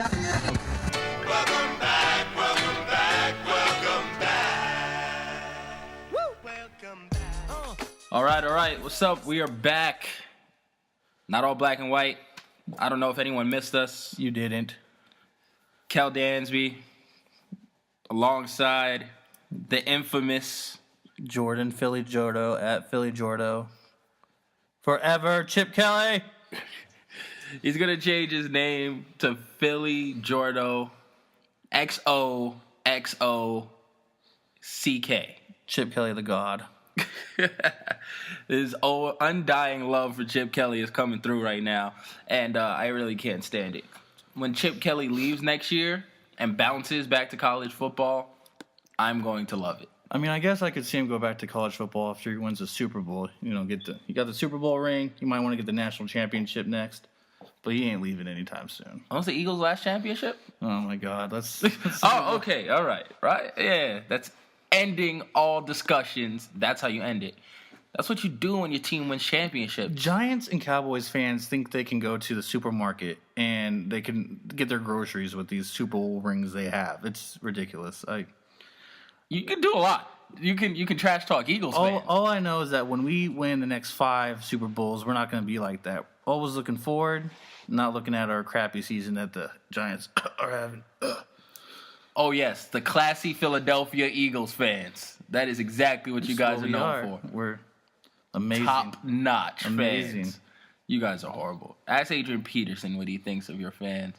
Stop. Welcome back. Woo! Welcome back. All right. What's up? We are back. Not all black and white. I don't know if anyone missed us. You didn't. Kel Dansby, alongside the infamous Jordan Philly Jordo at Philly Jordo. Forever, Chip Kelly. He's going to change his name to Philly Jordo XOXOCK. Chip Kelly the God. His undying love for Chip Kelly is coming through right now, and I really can't stand it. When Chip Kelly leaves next year and bounces back to college football, I'm going to love it. I mean, I guess I could see him go back to college football after he wins the Super Bowl. You know, you got the Super Bowl ring. You might want to get the national championship next, but he ain't leaving anytime soon. Oh, it's the Eagles' last championship? Oh my God, let's Oh, okay, all right, yeah, that's ending all discussions. That's how you end it. That's what you do when your team wins championships. Giants and Cowboys fans think they can go to the supermarket and they can get their groceries with these Super Bowl rings they have. It's ridiculous. You can do a lot. You can trash talk Eagles fans. All I know is that when we win the next 5 Super Bowls, we're not going to be like that. Always looking forward, not looking at our crappy season that the Giants are having. Oh, yes, the classy Philadelphia Eagles fans. That is exactly what you guys are known for. We're amazing. Top-notch Amazing. fans. You guys are horrible. Ask Adrian Peterson what he thinks of your fans.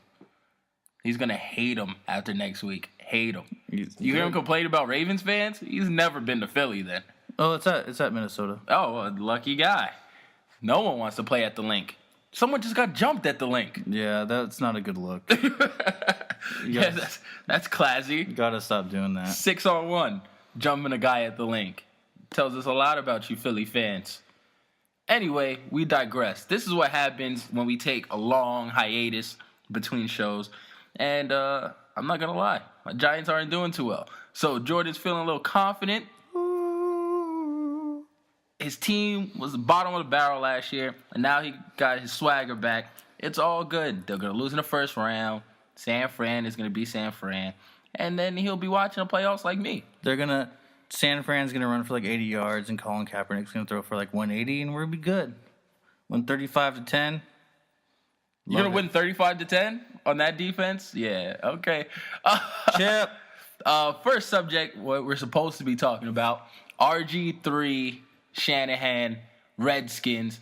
He's going to hate them after next week. Hate them. You hear him complain about Ravens fans? He's never been to Philly then. Oh, it's at Minnesota. Oh, a lucky guy. No one wants to play at the Link. Someone just got jumped at the Link. Yeah, that's not a good look. Yeah, that's classy. You gotta stop doing that. 6-on-1, jumping a guy at the Link. Tells us a lot about you Philly fans. Anyway, we digress. This is what happens when we take a long hiatus between shows. And I'm not going to lie. My Giants aren't doing too well. So Jordan's feeling a little confident. His team was the bottom of the barrel last year, and now he got his swagger back. It's all good. They're going to lose in the first round. San Fran is going to be San Fran. And then he'll be watching the playoffs like me. San Fran's going to run for like 80 yards, and Colin Kaepernick's going to throw for like 180, and we'll be good. Win 35-10. You're going to win 35-10 on that defense? Yeah, okay. Chip. First subject, what we're supposed to be talking about, RG3, Shanahan, Redskins.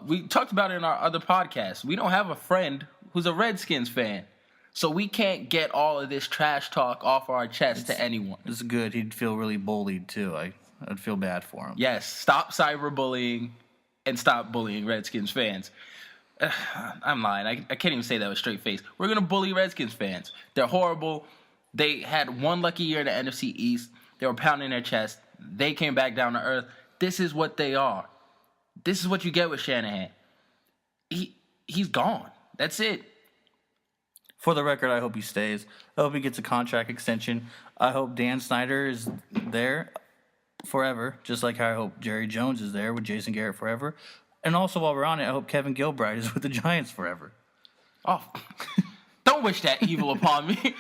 We talked about it in our other podcast. We don't have a friend who's a Redskins fan. So we can't get all of this trash talk off our chest to anyone. It's good. He'd feel really bullied, too. I'd feel bad for him. Yes, stop cyberbullying and stop bullying Redskins fans. I'm lying. I can't even say that with a straight face. We're going to bully Redskins fans. They're horrible. They had one lucky year in the NFC East. They were pounding their chest. They came back down to earth. This is what they are. This is what you get with Shanahan. He's gone. That's it. For the record, I hope he stays. I hope he gets a contract extension. I hope Dan Snyder is there forever, just like how I hope Jerry Jones is there with Jason Garrett forever. And also, while we're on it, I hope Kevin Gilbride is with the Giants forever. Oh, don't wish that evil upon me.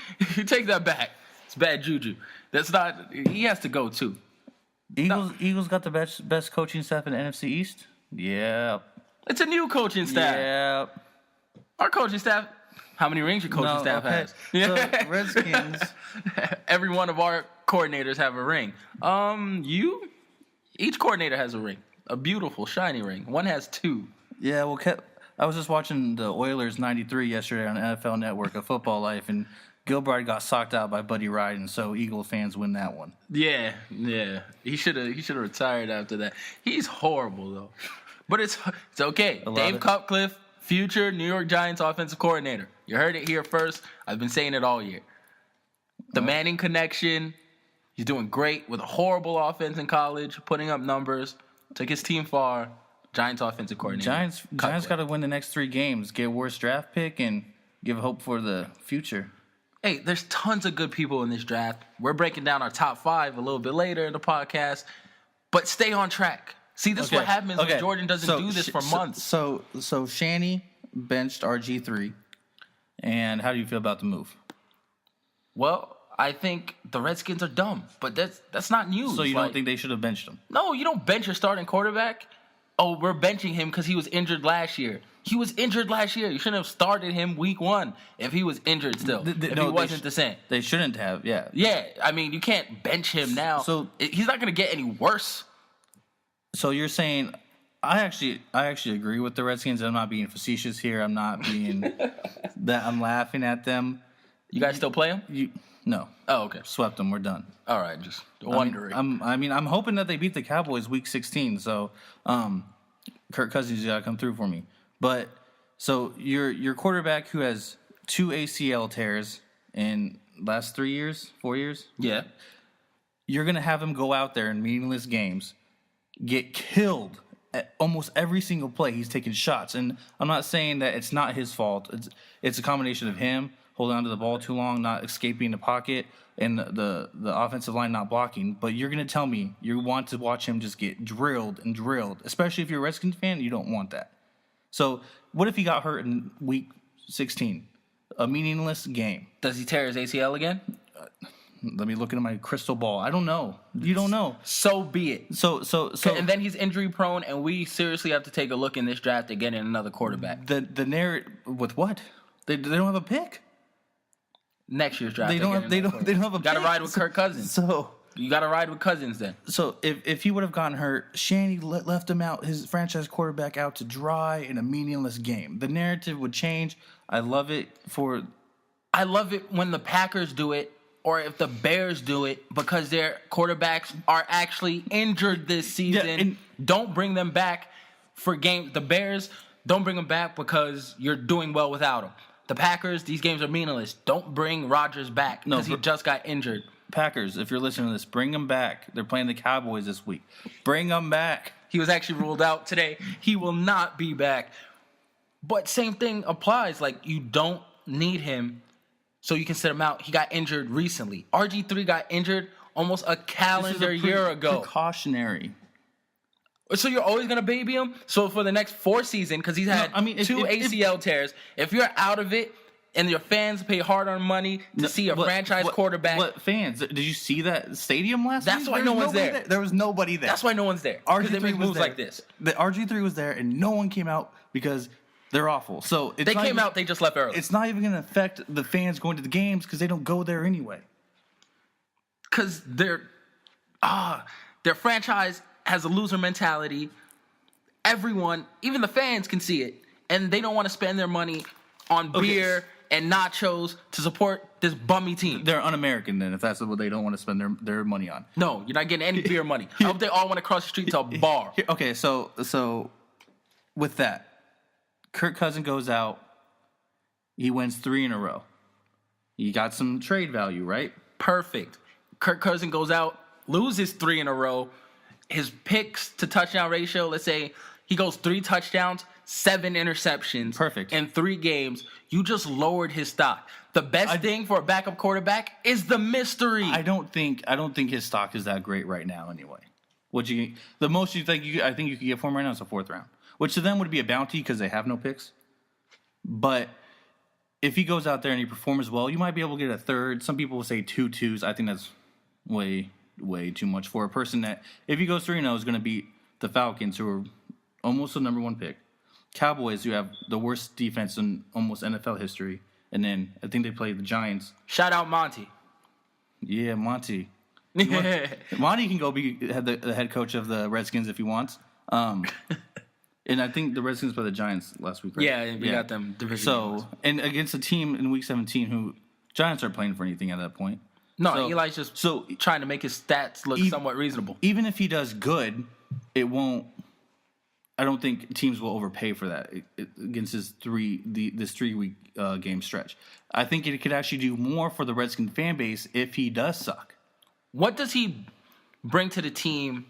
Take that back. It's bad juju. That's not. He has to go too. Eagles got the best coaching staff in the NFC East. Yeah. It's a new coaching staff. Yeah. Our coaching staff. How many rings your coaching staff has? So, Redskins. Every one of our coordinators have a ring. Each coordinator has a ring. A beautiful, shiny ring. One has 2. Yeah, well, I was just watching the Oilers 93 yesterday on NFL Network, A Football Life, and Gilbride got socked out by Buddy Ride, and so Eagle fans win that one. Yeah. He should have retired after that. He's horrible, though. But it's okay. Dave Cutcliffe, future New York Giants offensive coordinator. You heard it here first. I've been saying it all year. The Manning connection. He's doing great with a horrible offense in college, putting up numbers. Took his team far. Giants offensive coordinator. Giants got to win the next 3 games, get a worse draft pick, and give hope for the future. Hey, there's tons of good people in this draft. We're breaking down our top 5 a little bit later in the podcast. But stay on track. See, this is what happens when Jordan doesn't do this for months. So Shanny benched RG3. And how do you feel about the move? Well, I think the Redskins are dumb, but that's not news. So you Like, don't think they should have benched him? No, you don't bench your starting quarterback. Oh, we're benching him because he was injured last year. He was injured last year. You shouldn't have started him week 1 if he was injured still. If he wasn't the same. They shouldn't have, yeah. Yeah, I mean, you can't bench him now. So He's not going to get any worse. So you're saying I actually agree with the Redskins. I'm not being facetious here. I'm not being that I'm laughing at them. You guys still play him? No. Oh, okay. Swept them. We're done. All right, just wondering. I'm hoping that they beat the Cowboys week 16. So, Kirk Cousins got to come through for me. But so your quarterback who has 2 ACL tears in last 4 years. Yeah. You're gonna have him go out there in meaningless games, get killed at almost every single play. He's taking shots, and I'm not saying that it's not his fault. It's a combination of him holding onto the ball too long, not escaping the pocket, and the offensive line not blocking. But you're going to tell me you want to watch him just get drilled and drilled, especially if you're a Redskins fan. You don't want that. So what if he got hurt in week 16? A meaningless game. Does he tear his ACL again? Let me look into my crystal ball. I don't know. You don't know. So be it. So And then he's injury prone, and we seriously have to take a look in this draft at getting another quarterback. the narrative with what? They don't have a pick. Next year's draft. They don't have a. Got to pick. ride with Kirk Cousins. So You got to ride with Cousins then. So if he would have gotten hurt, Shanny left him out, his franchise quarterback out to dry in a meaningless game. The narrative would change. I love it when the Packers do it or if the Bears do it because their quarterbacks are actually injured this season. Yeah, don't bring them back for games. The Bears, don't bring them back because you're doing well without them. The Packers, these games are meaningless. Don't bring Rodgers back because he just got injured. Packers, if you're listening to this, bring them back. They're playing the Cowboys this week. Bring them back. He was actually ruled out today. He will not be back. But same thing applies. Like, you don't need him so you can sit him out. He got injured recently. RG3 got injured almost a calendar year ago. Precautionary. So you're always going to baby him? So for the next 4 seasons, because he's had two ACL tears, if you're out of it, and your fans pay hard-earned money to see a franchise quarterback. What fans? Did you see that stadium last week? That's why no one's there. There was nobody there. That's why no one's there. Because they make moves like this. The RG3 was there, and no one came out because they're awful. So they came out, they just left early. It's not even going to affect the fans going to the games because they don't go there anyway. Because their franchise has a loser mentality. Everyone, even the fans, can see it, and they don't want to spend their money on beer and nachos to support this bummy team. They're un-American then, if that's what they don't want to spend their money on. No, you're not getting any beer money. I hope they all want to cross the street to a bar. Okay, so with that, Kirk Cousins goes out. He wins 3 in a row. He got some trade value, right? Perfect. Kirk Cousins goes out, loses 3 in a row. His picks to touchdown ratio, let's say he goes 3 touchdowns, 7 interceptions. Perfect. In 3 games. You just lowered his stock. The best thing for a backup quarterback is the mystery. I don't think his stock is that great right now anyway. The most I think you could get for him right now is a 4th round, which to them would be a bounty because they have no picks. But if he goes out there and he performs well, you might be able to get a 3rd. Some people will say 2 2s. I think that's way too much for a person that, if he goes 3-0, is going to beat the Falcons, who are almost the number 1 pick. Cowboys, who have the worst defense in almost NFL history. And then I think they play the Giants. Shout out Monty. Yeah, Monty. Monty can go be the head coach of the Redskins if he wants. And I think the Redskins play the Giants last week, right? Yeah, we got them division. So, and against a team in Week 17 who Giants aren't playing for anything at that point. No, Eli's just trying to make his stats look somewhat reasonable. Even if he does good, it won't. I don't think teams will overpay for that against this 3-week game stretch. I think it could actually do more for the Redskin fan base if he does suck. What does he bring to the team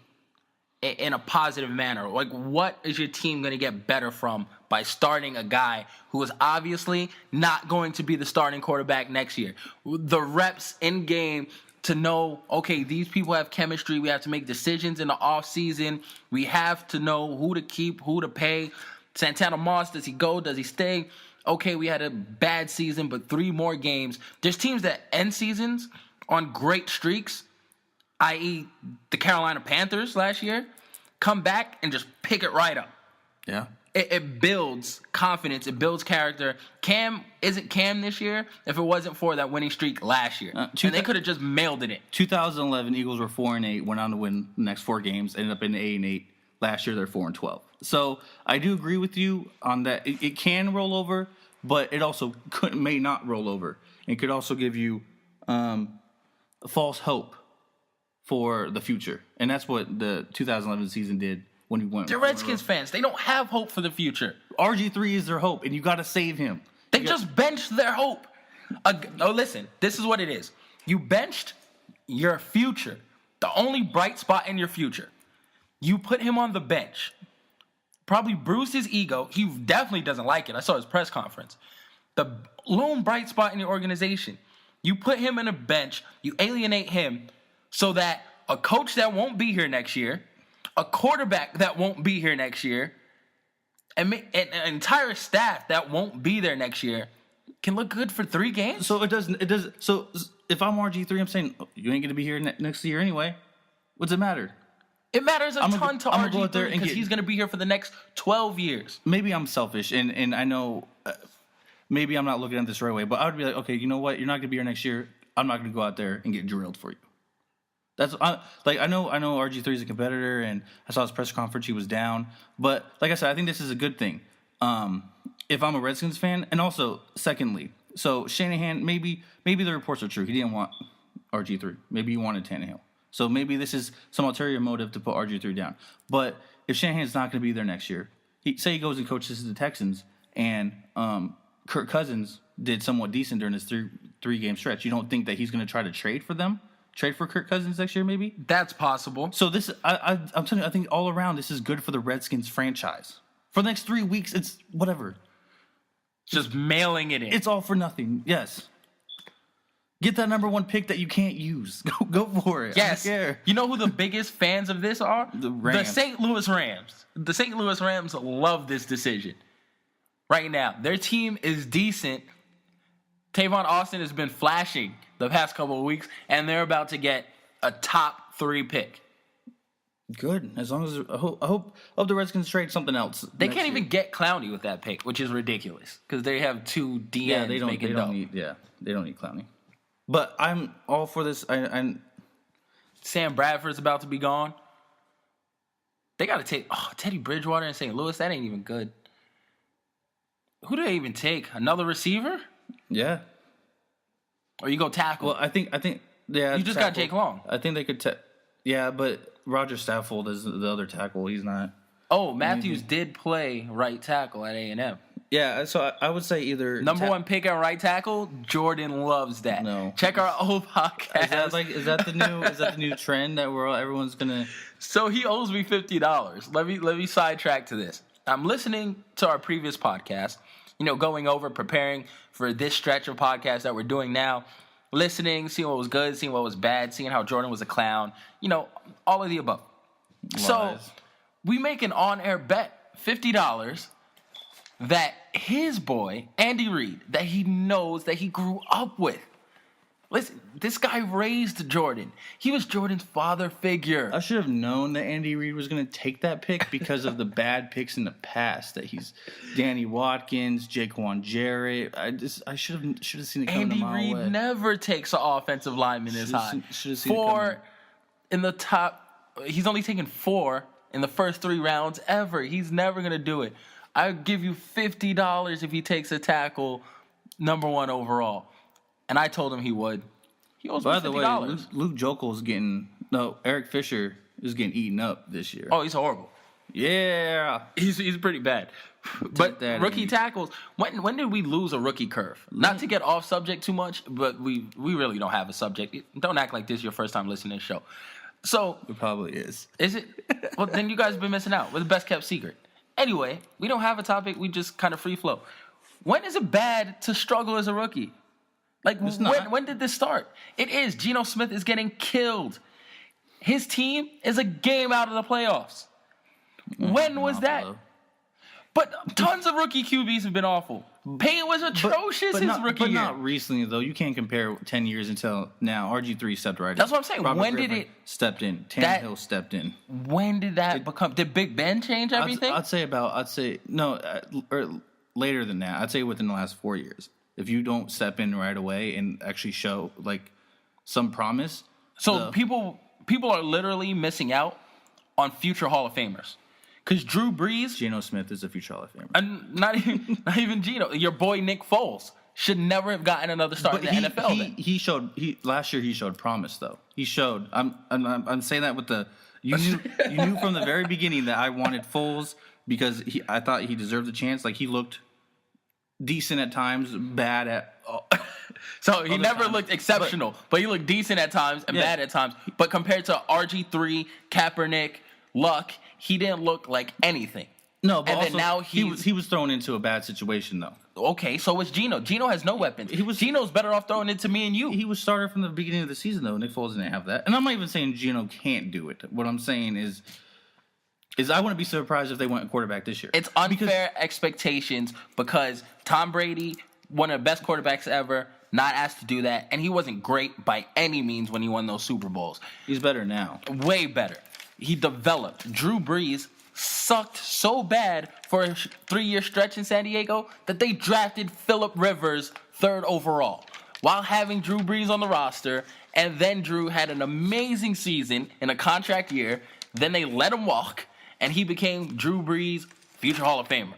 in a positive manner? Like, what is your team going to get better from by starting a guy who is obviously not going to be the starting quarterback next year? The reps in game to know, okay, these people have chemistry. We have to make decisions in the offseason. We have to know who to keep, who to pay. Santana Moss, does he go? Does he stay? okay, we had a bad season, but 3 more games. There's teams that end seasons on great streaks, i.e. the Carolina Panthers last year, come back and just pick it right up. Yeah. It builds confidence. It builds character. Cam isn't Cam this year if it wasn't for that winning streak last year. And they could have just mailed it in. 2011 Eagles were 4-8, went on to win the next 4 games, ended up in 8-8. Last year they're 4-12. So I do agree with you on that. It can roll over, but it also may not roll over. It could also give you false hope for the future, and that's what the 2011 season did. When he went, they're Redskins fans. They don't have hope for the future. RG3 is their hope, and you got to save him. They just benched their hope. Oh, listen, this is what it is. You benched your future, the only bright spot in your future. You put him on the bench. Probably bruised his ego. He definitely doesn't like it. I saw his press conference. The lone bright spot in your organization. You put him in a bench. You alienate him so that a coach that won't be here next year, a quarterback that won't be here next year, and an entire staff that won't be there next year can look good for 3 games. So it does. So if I'm RG3, I'm saying you ain't gonna be here next year anyway. What's it matter? It matters a ton to RG3 because he's gonna be here for the next 12 years. Maybe I'm selfish, and I know maybe I'm not looking at this the right way, but I would be like, okay, you know what? You're not gonna be here next year. I'm not gonna go out there and get drilled for you. I know RG3 is a competitor, and I saw his press conference. He was down, but like I said, I think this is a good thing. If I'm a Redskins fan, and also secondly, so Shanahan, maybe the reports are true. He didn't want RG3. Maybe he wanted Tannehill. So maybe this is some ulterior motive to put RG3 down. But if Shanahan's not going to be there next year, he goes and coaches the Texans, and Kirk Cousins did somewhat decent during his three game stretch. You don't think that he's going to try to trade for Kirk Cousins next year, maybe? That's possible. So this, I'm telling you, I think all around this is good for the Redskins franchise. For the next 3 weeks, it's whatever. Just mailing it in. It's all for nothing. Yes. Get that number 1 pick that you can't use. Go for it. Yes. I don't care. You know who the biggest fans of this are? The Rams. The St. Louis Rams. The St. Louis Rams love this decision. Right now, their team is decent. Tavon Austin has been flashing the past couple of weeks, and they're about to get a top 3 pick. Good. As long as I hope the Redskins trade something else. They can't even get Clowney with that pick, which is ridiculous because they have 2 DNs they don't need Clowney. But I'm all for this. Sam Bradford's about to be gone. They got to take Teddy Bridgewater in St. Louis. That ain't even good. Who do they even take? Another receiver? Yeah. Or you go tackle? Well, I think yeah. You just got Jake Long. I think they could. Yeah, but Roger Saffold is the other tackle. He's not. Oh, Matthews did play right tackle at A&M. Yeah, so I would say either number 1 pick at right tackle. Jordan loves that. No, check our old podcast. Is that the new trend that everyone's gonna? So he owes me $50. Let me sidetrack to this. I'm listening to our previous podcast. Going over, preparing for this stretch of podcasts that we're doing now. Listening, seeing what was good, seeing what was bad, seeing how Jordan was a clown. All of the above. Lies. So we make an on-air bet, $50, that his boy, Andy Reid, that he knows, that he grew up with. Listen, this guy raised Jordan. He was Jordan's father figure. I should have known that Andy Reid was going to take that pick because of the bad picks in the past. That he's Danny Watkins, Jaquan Jarrett. I should have seen it coming a mile away. Andy Reid never takes an offensive lineman this high. In the top. He's only taken 4 in the first 3 rounds ever. He's never going to do it. I would give you $50 if he takes a tackle number 1 overall. And I told him he would. He owes me $50. By the way, Luke Jokel Eric Fisher is getting eaten up this year. Oh, he's horrible. Yeah. He's pretty bad. But rookie tackles, when did we lose a rookie curve? Not to get off subject too much, but we really don't have a subject. Don't act like this is your first time listening to the show. So it probably is. Is it? Well, then you guys have been missing out. We're the best kept secret. Anyway, we don't have a topic. We just kind of free flow. When is it bad to struggle as a rookie? Like, when did this start? It is. Geno Smith is getting killed. His team is a game out of the playoffs. When was that? But tons of rookie QBs have been awful. Payne was atrocious his rookie but year. not recently though. You can't compare 10 years until now. RG3 stepped right in. That's what I'm saying. Robert When did Griffin it- stepped in? Tannehill stepped in. When did that become? Did Big Ben change everything? I'd say no, or later than that. I'd say within the last 4 years. If you don't step in right away and actually show like some promise, So people are literally missing out on future Hall of Famers. Because Drew Brees, Geno Smith is a future Hall of Famer. and not even Geno, your boy Nick Foles should never have gotten another start in the NFL. Then. Last year he showed promise though. He showed. I'm saying that with the you knew from the very beginning that I wanted Foles because I thought he deserved a chance. Like he looked decent at times, bad at. So he never times. looked exceptional, but he looked decent at times and bad at times. But compared to RG3, Kaepernick, Luck, he didn't look like anything. No, but and also then now he was thrown into a bad situation though. Okay, so was Geno. Geno has no weapons. Geno's better off throwing it to me and you. He was started from the beginning of the season though. Nick Foles didn't have that, and I'm not even saying Geno can't do it. What I'm saying is I wouldn't be surprised if they went quarterback this year. It's unfair expectations because Tom Brady, one of the best quarterbacks ever, not asked to do that, and he wasn't great by any means when he won those Super Bowls. He's better now. Way better. He developed. Drew Brees sucked so bad for a 3-year stretch in San Diego that they drafted Phillip Rivers 3rd overall while having Drew Brees on the roster, and then Drew had an amazing season in a contract year. Then they let him walk, and he became Drew Brees' future Hall of Famer.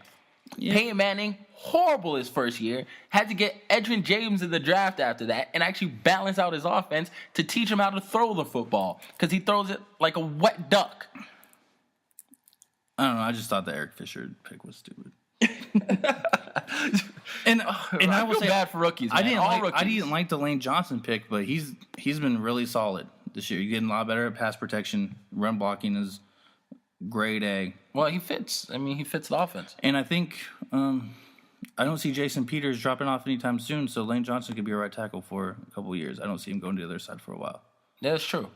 Yeah. Peyton Manning, horrible his first year, had to get Edgerrin James in the draft after that and actually balance out his offense to teach him how to throw the football because he throws it like a wet duck. I don't know. I just thought the Eric Fisher pick was stupid. and I feel bad for rookies. Man. I didn't like the Lane Johnson pick, but he's been really solid this year. He's getting a lot better at pass protection. Run blocking is grade A. Well, he fits. I mean, he fits the offense. And I think I don't see Jason Peters dropping off anytime soon, so Lane Johnson could be a right tackle for a couple of years. I don't see him going to the other side for a while. Yeah, that's true.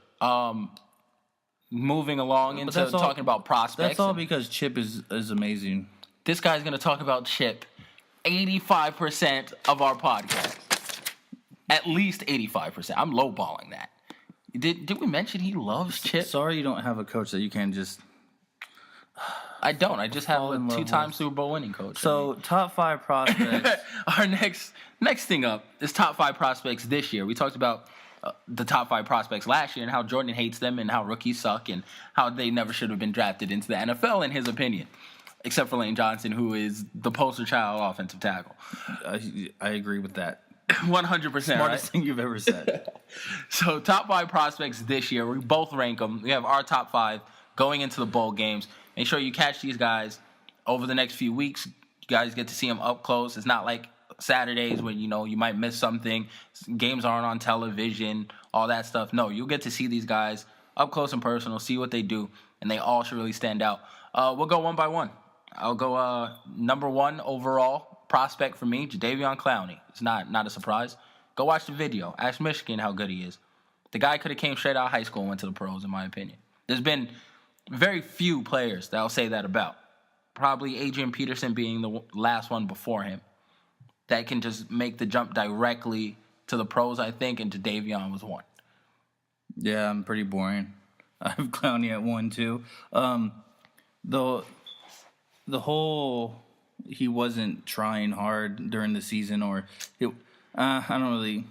Moving along into talking about prospects. That's all because Chip is amazing. This guy's going to talk about Chip 85% of our podcast. At least 85%. I'm lowballing that. Did we mention he loves Chip? Sorry you don't have a coach that you can just... I don't. I just have a 2-time Super Bowl winning coach. So, top 5 prospects. Our next thing up is top 5 prospects this year. We talked about the top 5 prospects last year and how Jordan hates them and how rookies suck and how they never should have been drafted into the NFL in his opinion. Except for Lane Johnson, who is the poster child offensive tackle. I agree with that. 100%. Smartest thing you've ever said. So, top 5 prospects this year. We both rank them. We have our top 5 going into the bowl games. Make sure you catch these guys over the next few weeks. You guys get to see them up close. It's not like Saturdays when, you might miss something. Games aren't on television, all that stuff. No, you'll get to see these guys up close and personal, see what they do, and they all should really stand out. We'll go one by one. I'll go number 1 overall prospect for me, Jadeveon Clowney. It's not a surprise. Go watch the video. Ask Michigan how good he is. The guy could have came straight out of high school and went to the pros, in my opinion. There's been very few players that I'll say that about. Probably Adrian Peterson being the last one before him that can just make the jump directly to the pros, I think, and Jadeveon was one. Yeah, I'm pretty boring. I have Clowney at 1, too. The whole he wasn't trying hard during the season I don't really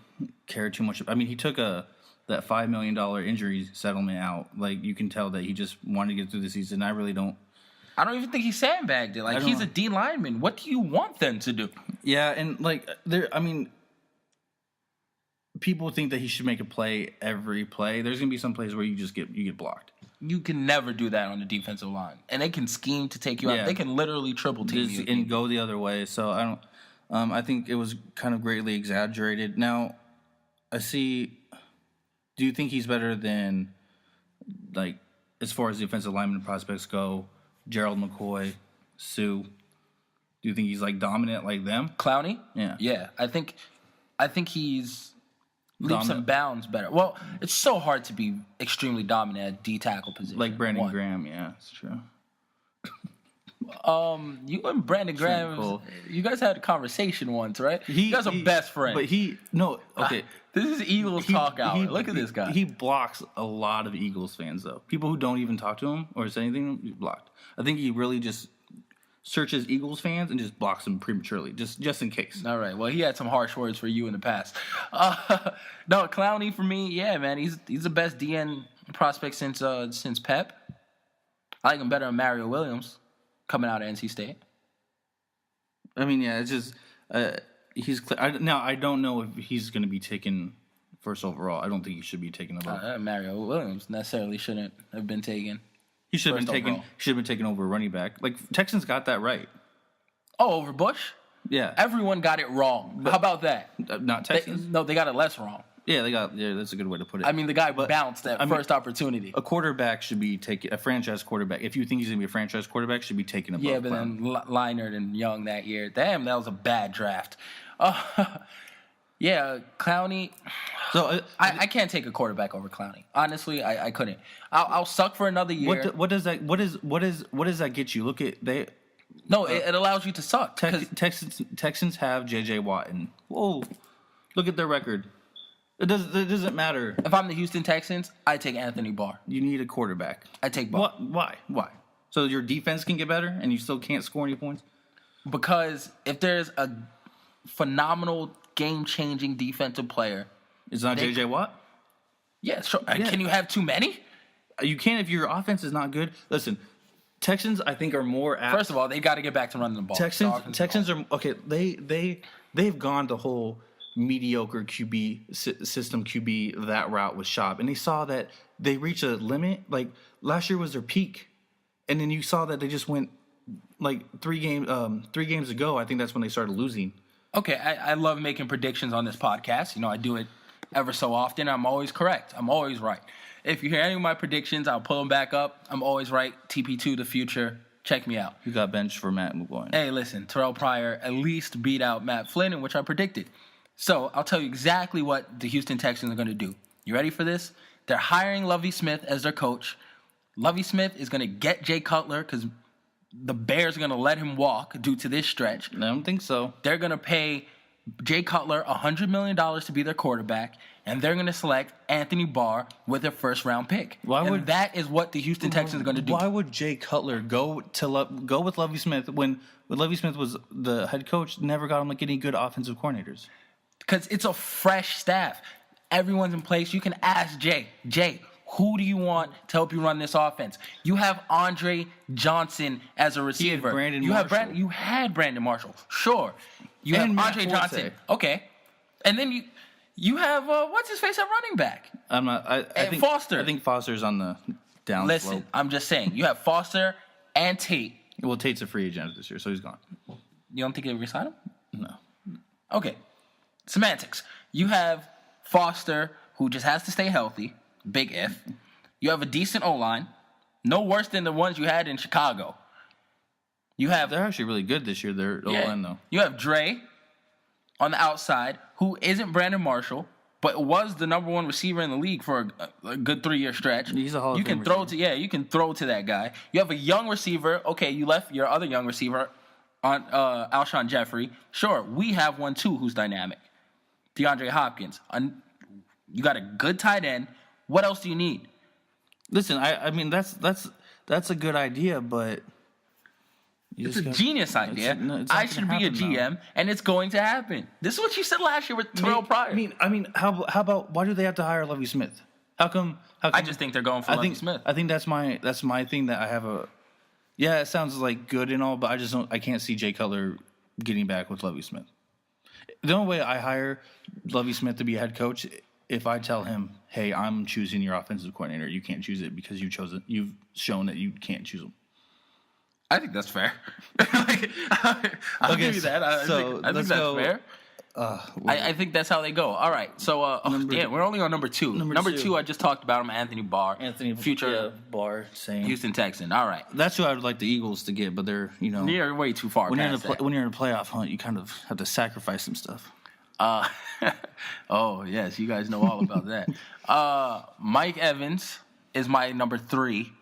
care too much. I mean, he took that $5 million injury settlement out. Like, you can tell that he just wanted to get through the season. I really don't. I don't even think he sandbagged it. Like, he's a D lineman. What do you want them to do? Yeah, and people think that he should make a play every play. There's gonna be some plays where you get blocked. You can never do that on the defensive line, and they can scheme to take you out. They can literally triple team you and go the other way. So I don't. I think it was kind of greatly exaggerated. Now, I see. Do you think he's better than, like, as far as the offensive lineman prospects go, Gerald McCoy, Sue? Do you think he's like dominant like them? Clowney? Yeah. Yeah. I think he's leaps and bounds better. Well, it's so hard to be extremely dominant at D tackle position. Like Brandon Graham, yeah, it's true. You and Brandon Graham, Cole. you guys had a conversation once, right? You guys are best friends. But okay. This is Eagles talk hour. Look at this guy. He blocks a lot of Eagles fans, though. People who don't even talk to him or say anything, he's blocked. I think he really just searches Eagles fans and just blocks them prematurely, just in case. All right. Well, he had some harsh words for you in the past. No, Clowney for me, yeah, man. He's the best DN prospect since Pep. I like him better than Mario Williams coming out of NC State. I mean, yeah, it's just he's clear. Now I don't know if he's going to be taken first overall. I don't think he should be taken above. Mario Williams necessarily shouldn't have been taken. He should have been taken. overall. Should have been taken over a running back. Like Texans got that right. Oh, over Bush? Yeah, Everyone got it wrong. How about that? not Texans. They got it less wrong. Yeah, that's a good way to put it. I mean, the guy bounced at first opportunity. A quarterback should be taken. A franchise quarterback, if you think he's going to be a franchise quarterback, should be taken above. Yeah, but then Leinart and Young that year. Damn, that was a bad draft. Yeah, Clowney. So I can't take a quarterback over Clowney. Honestly, I couldn't. I'll suck for another year. what does that get you? Look at they. No, it allows you to suck. Texans have J.J. Watt, and whoa, look at their record. It doesn't matter. If I'm the Houston Texans, I take Anthony Barr. You need a quarterback. I take Barr. What? Why? So your defense can get better, and you still can't score any points? Because if there's a phenomenal game-changing defensive player, It's not J.J. Watt? yeah, sure. Yeah. Can you have too many? You can if your offense is not good. Listen, Texans, I think, are more apt. First of all, they got to get back to running the ball. Texans are okay. They've gone the whole mediocre system QB that route with Schaub, and they saw that they reached a limit. Like last year was their peak, and then you saw that they just went like 3 games ago. I think that's when they started losing. Okay, I love making predictions on this podcast. You know, I do it ever so often. I'm always correct. I'm always right. If you hear any of my predictions, I'll pull them back up. I'm always right. TP2 the future. Check me out. You got benched for Matt McGloin. Hey, listen, Terrell Pryor at least beat out Matt Flynn, in which I predicted. So I'll tell you exactly what the Houston Texans are going to do. You ready for this? They're hiring Lovie Smith as their coach. Lovie Smith is going to get Jay Cutler because the Bears are going to let him walk due to this stretch. I don't think so. They're going to pay Jay Cutler $100 million to be their quarterback, and they're going to select Anthony Barr with their first-round pick. That is what the Houston Texans are going to do. Why would Jay Cutler go with Lovie Smith when Lovie Smith was the head coach? Never got him like any good offensive coordinators. Because it's a fresh staff. Everyone's in place. You can ask Jay, who do you want to help you run this offense? You have Andre Johnson as a receiver. You had Brandon Marshall. Sure. You have Andre Johnson. Okay. And then you have what's his face at running back? I think Foster. I think Foster's on the down Listen, slope. I'm just saying. You have Foster and Tate. Well, Tate's a free agent this year, so he's gone. You don't think they resign him? No. Okay. Semantics. You have Foster, who just has to stay healthy. Big if. You have a decent O-line. No worse than the ones you had in Chicago. They're actually really good this year, their O-line, though. You have Dre on the outside, who isn't Brandon Marshall, but was the number 1 receiver in the league for a good 3-year stretch. He's a Hall of Fame receiver. You can throw to that guy. You have a young receiver. Okay, you left your other young receiver on Alshon Jeffrey. Sure, we have one too who's dynamic. DeAndre Hopkins. You got a good tight end. What else do you need? Listen, I mean that's a good idea, but it's a genius idea. I should be a GM, and it's going to happen. This is what you said last year with Terrell Pryor. I mean, how about why do they have to hire Lovie Smith? How come? I just think they're going for Lovie Smith. I think that's my thing that I have a. Yeah, it sounds like good and all, but I can't see Jay Cutler getting back with Lovie Smith. The only way I hire Lovie Smith to be a head coach, if I tell him, "Hey, I'm choosing your offensive coordinator. You can't choose it because you chose it. You've shown that you can't choose him." I think that's fair. I'll give you that. I think that's fair. I think that's how they go. All right. So, we're only on number 2. Number two, I just talked about him, Anthony Barr. Future Barr, same. Houston Texan. All right. That's who I would like the Eagles to get, but they're, You're way too far when past when you're in a playoff hunt, you kind of have to sacrifice some stuff. Oh, yes. You guys know all about that. Mike Evans is my number 3.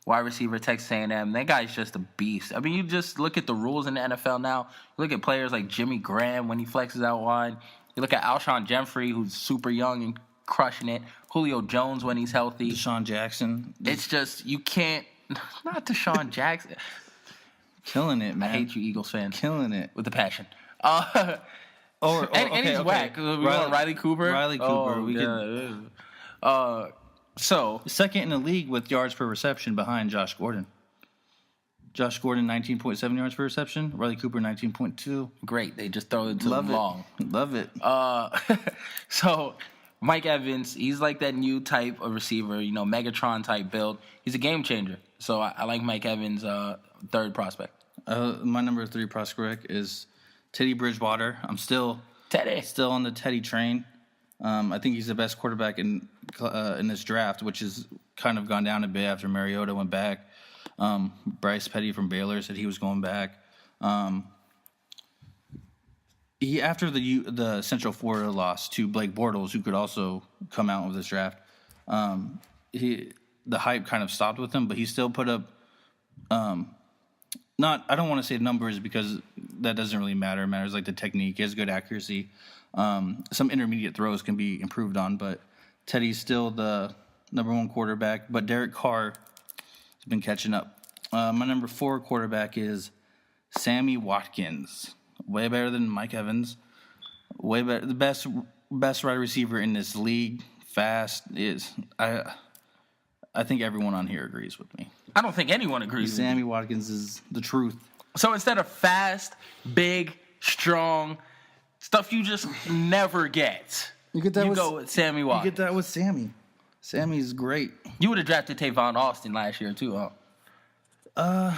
wide receiver, Texas A&M. That guy's just a beast. I mean, you just look at the rules in the NFL now. You look at players like Jimmy Graham when he flexes out wide. You look at Alshon Jeffrey, who's super young and crushing it. Julio Jones when he's healthy. Deshaun Jackson. It's just, you can't, not Deshaun Jackson. Killing it, man. I hate you Eagles fans. Killing it. With a passion. And He's whack. We want Riley Cooper. Riley Cooper. So second in the league with yards per reception behind Josh Gordon. Josh Gordon 19.7 yards per reception. Riley Cooper 19.2. Great. They just throw it to them long. Love it. So Mike Evans, he's like that new type of receiver, Megatron type build. He's a game changer. So I like Mike Evans' third prospect. My number 3 prospect is Teddy Bridgewater. I'm still on the Teddy train. I think he's the best quarterback in this draft, which has kind of gone down a bit after Mariota went back. Bryce Petty from Baylor said he was going back. He after the Central Florida loss to Blake Bortles, who could also come out of this draft, the hype kind of stopped with him, but he still put up. I don't want to say numbers because that doesn't really matter. It matters like the technique. He has good accuracy. Some intermediate throws can be improved on, but Teddy's still the number 1 quarterback. But Derek Carr has been catching up. My number 4 quarterback is Sammy Watkins. Way better than Mike Evans. Way better. The best wide receiver in this league. Fast is. I think everyone on here agrees with me. I don't think anyone agrees with me. Sammy Watkins is the truth. So instead of fast, big, strong, stuff you just never get, you go with Sammy Watkins. You get that with Sammy. Sammy's great. You would have drafted Tavon Austin last year too, huh?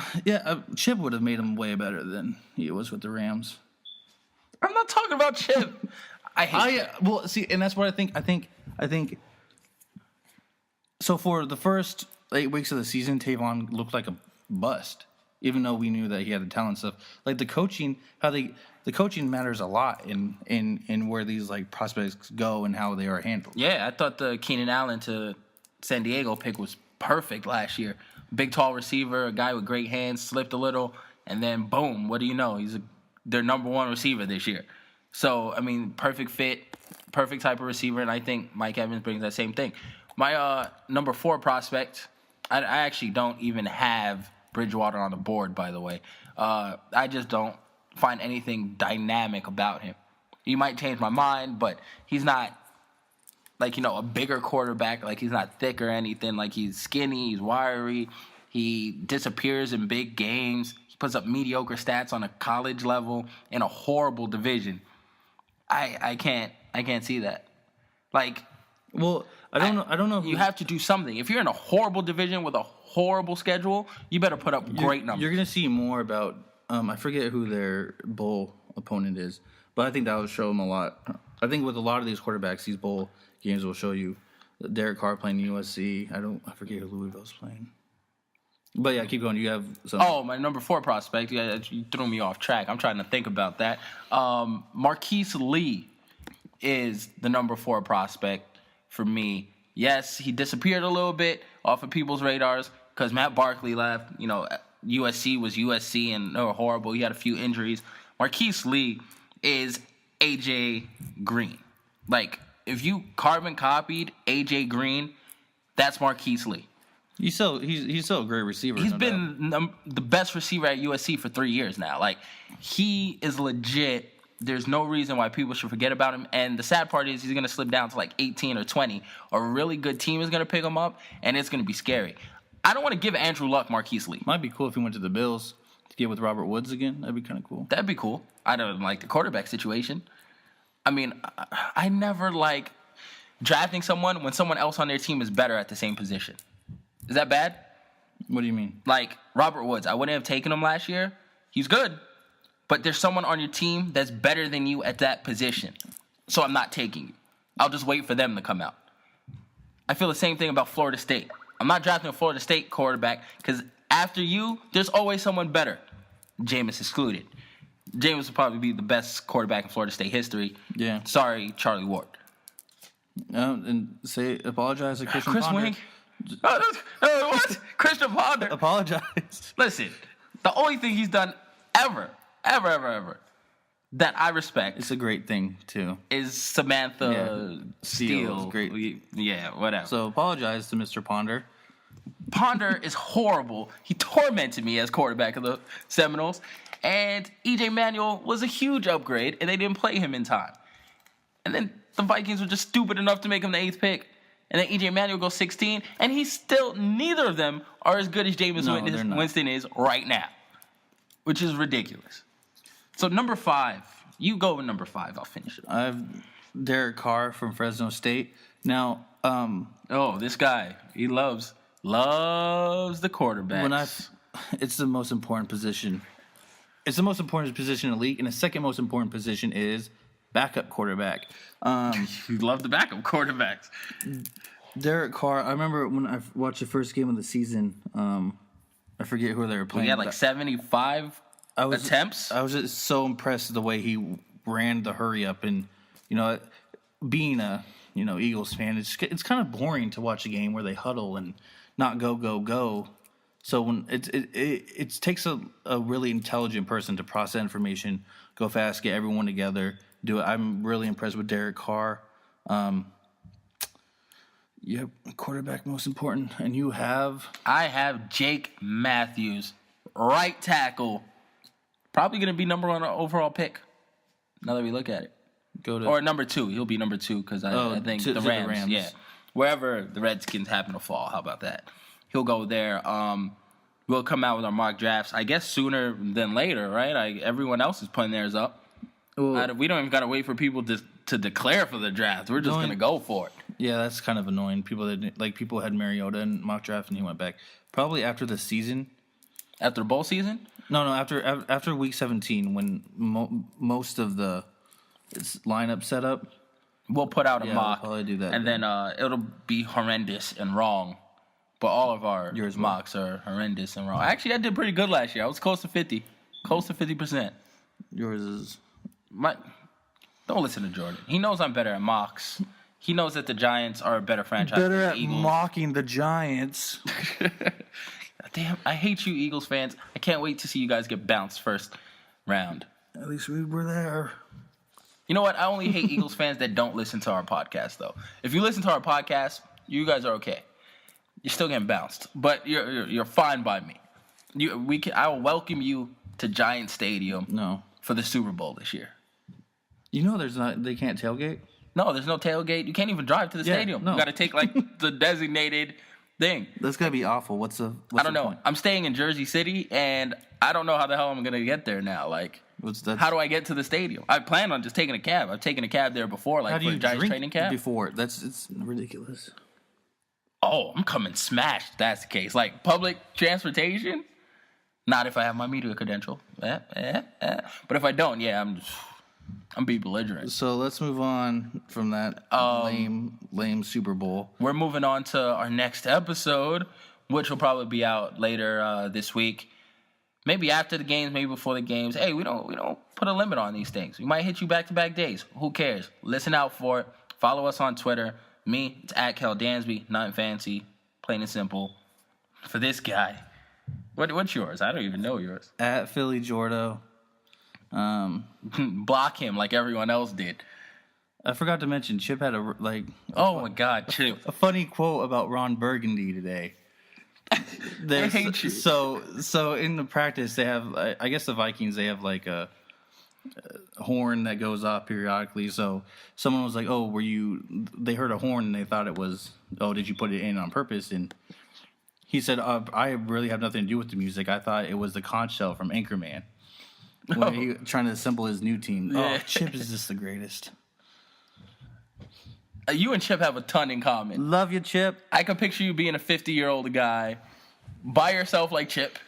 Chip would have made him way better than he was with the Rams. I'm not talking about Chip. I hate Chip. Well, see, and that's what I think. I think. So for the first 8 weeks of the season, Tavon looked like a bust, even though we knew that he had the talent stuff. Like the coaching, the coaching matters a lot in where these like prospects go and how they are handled. Yeah, I thought the Keenan Allen to San Diego pick was perfect last year. Big, tall receiver, a guy with great hands, slipped a little, and then boom, what do you know? He's their number 1 receiver this year. So, I mean, perfect fit, perfect type of receiver, and I think Mike Evans brings that same thing. My number 4 prospect, I actually don't even have Bridgewater on the board, by the way. I just don't find anything dynamic about him. You might change my mind, but he's not like, a bigger quarterback. Like, he's not thick or anything. Like, he's skinny, he's wiry. He disappears in big games. He puts up mediocre stats on a college level in a horrible division. I can't see that. Like, well, I don't know. You have to do something. If you're in a horrible division with a horrible schedule, you better put up great numbers. You're going to see more about, I forget who their bowl opponent is, but I think that will show them a lot. I think with a lot of these quarterbacks, these bowl games will show you Derek Carr playing USC. I forget who Louisville's playing. But yeah, keep going. You have some. Oh, my number 4 prospect. Yeah, you threw me off track. I'm trying to think about that. Marquise Lee is the number 4 prospect for me. Yes, he disappeared a little bit off of people's radars because Matt Barkley left. USC was USC and they were horrible. He had a few injuries. Marquise Lee is AJ Green. Like, if you carbon copied AJ Green, that's Marquise Lee. He's still a great receiver. He's been the best receiver at USC for 3 years now. Like, he is legit. There's no reason why people should forget about him. And the sad part is he's going to slip down to like 18 or 20. A really good team is going to pick him up, and it's going to be scary. I don't want to give Andrew Luck Marquise Lee. Might be cool if he went to the Bills to get with Robert Woods again. That'd be kind of cool. That'd be cool. I don't like the quarterback situation. I mean, I never like drafting someone when someone else on their team is better at the same position. Is that bad? What do you mean? Like Robert Woods. I wouldn't have taken him last year. He's good. But there's someone on your team that's better than you at that position. So I'm not taking you. I'll just wait for them to come out. I feel the same thing about Florida State. I'm not drafting a Florida State quarterback because after you, there's always someone better. Jameis excluded. Jameis will probably be the best quarterback in Florida State history. Yeah. Sorry, Charlie Ward. And apologize to Chris Wink. What? Christian Ponder. Apologize. Listen, the only thing he's done ever that I respect It's a great thing too. is Samantha Steele is Steele. great. Yeah, whatever. So apologize to Mr. Ponder. Ponder is horrible. He tormented me as quarterback of the Seminoles. And EJ Manuel was a huge upgrade, and they didn't play him in time. And then the Vikings were just stupid enough to make him the 8th pick. And then EJ Manuel goes 16, and he's still, neither of them are as good as Jameis No, they're not. Winston is right now, which is ridiculous. So number 5, you go with number 5. I'll finish it. I have Derek Carr from Fresno State. Now, Oh, this guy, he loves the quarterbacks. It's the most important position. It's the most important position in the league, and the second most important position is backup quarterback. You love the backup quarterbacks. Derek Carr. I remember when I watched the first game of the season. I forget who they were playing. He had like 75 attempts. I was just so impressed with the way he ran the hurry up, and being a Eagles fan, it's kind of boring to watch a game where they huddle and not go. So when it takes a really intelligent person to process information, go fast, get everyone together, do it. I'm really impressed with Derek Carr. Yep, quarterback most important, and you have. I have Jake Matthews, right tackle, probably going to be number 1 overall pick. Now that we look at it, or number 2. He'll be number 2 because I think the Rams. Yeah, wherever the Redskins happen to fall. How about that? He'll go there. We'll come out with our mock drafts, I guess, sooner than later, right? Everyone else is putting theirs up. Well, We don't even got to wait for people to declare for the draft. We're just going to go for it. Yeah, that's kind of annoying. People had Mariota in mock draft and he went back. Probably after the season. After bowl season? No, after week 17 when most of the lineup set up. We'll put out a mock. We'll probably do that. And then it'll be horrendous and wrong. But all of our mocks are horrendous and wrong. Actually, I did pretty good last year. I was close to 50. Close to 50%. Yours is... Don't listen to Jordan. He knows I'm better at mocks. He knows that the Giants are a better franchise better than at the Eagles. mocking the Giants. Damn, I hate you, Eagles fans. I can't wait to see you guys get bounced first round. At least we were there. You know what? I only hate Eagles fans that don't listen to our podcast, though. If you listen to our podcast, you guys are okay. You're still getting bounced, but you're fine by me. I will welcome you to Giant Stadium for the Super Bowl this year. You know, they can't tailgate. No, there's no tailgate. You can't even drive to the stadium. No. You got to take like the designated thing. That's gotta be awful. I don't know. Point? I'm staying in Jersey City, and I don't know how the hell I'm gonna get there now. Like, how do I get to the stadium? I plan on just taking a cab. I've taken a cab there before, like for a Giants training cab. Before it's ridiculous. Oh, I'm coming smashed. If that's the case. Like public transportation. Not if I have my media credential. But if I don't, I'm be belligerent. So let's move on from that lame Super Bowl. We're moving on to our next episode, which will probably be out later this week. Maybe after the games, maybe before the games. Hey, we don't put a limit on these things. We might hit you back-to-back days. Who cares? Listen out for it. Follow us on Twitter. Me, it's at Kel Dansby. Nothing fancy. Plain and simple. For this guy. What's yours? I don't even know yours. At Philly Jordo. Block him like everyone else did. I forgot to mention Chip had my God, Chip. a funny quote about Ron Burgundy today. I hate you. So in the practice they have, I guess the Vikings, they have like a horn that goes off periodically. So someone was like, "Oh, they heard a horn and they thought it was, oh, did you put it in on purpose?" And he said, "I really have nothing to do with the music. I thought it was the conch shell from Anchorman when he trying to assemble his new team." Yeah. Oh, Chip is just the greatest. You and Chip have a ton in common. Love you, Chip. I can picture you being a 50-year-old guy by yourself like Chip,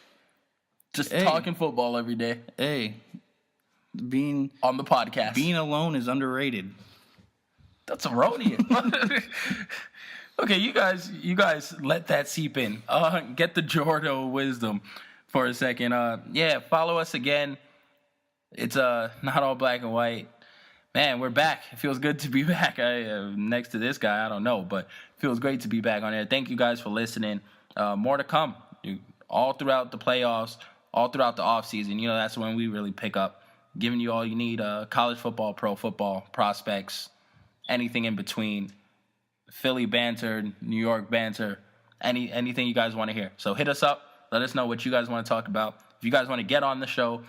just talking football every day. Hey, being on the podcast. Being alone is underrated. That's erroneous. Okay, you guys let that seep in. Get the Jordo wisdom for a second. Follow us again. It's not all black and white. Man, we're back. It feels good to be back. Next to this guy, I don't know, but it feels great to be back on there. Thank you guys for listening. More to come. All throughout the playoffs, all throughout the offseason. You know, that's when we really pick up, giving you all you need, college football, pro football, prospects, anything in between, Philly banter, New York banter, anything you guys want to hear. So hit us up. Let us know what you guys want to talk about. If you guys want to get on the show,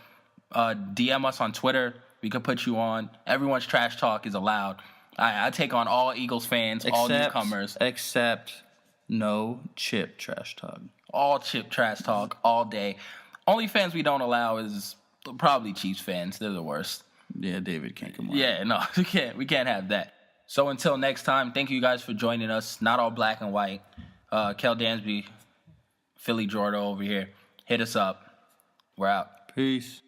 DM us on Twitter. We could put you on. Everyone's trash talk is allowed. I take on all Eagles fans, all newcomers. Except no Chip trash talk. All Chip trash talk all day. Only fans we don't allow is probably Chiefs fans. They're the worst. Yeah, David can't come on. Yeah, no, we can't have that. So until next time, thank you guys for joining us. Not all black and white. Kel Dansby, Philly Jordan over here. Hit us up. We're out. Peace.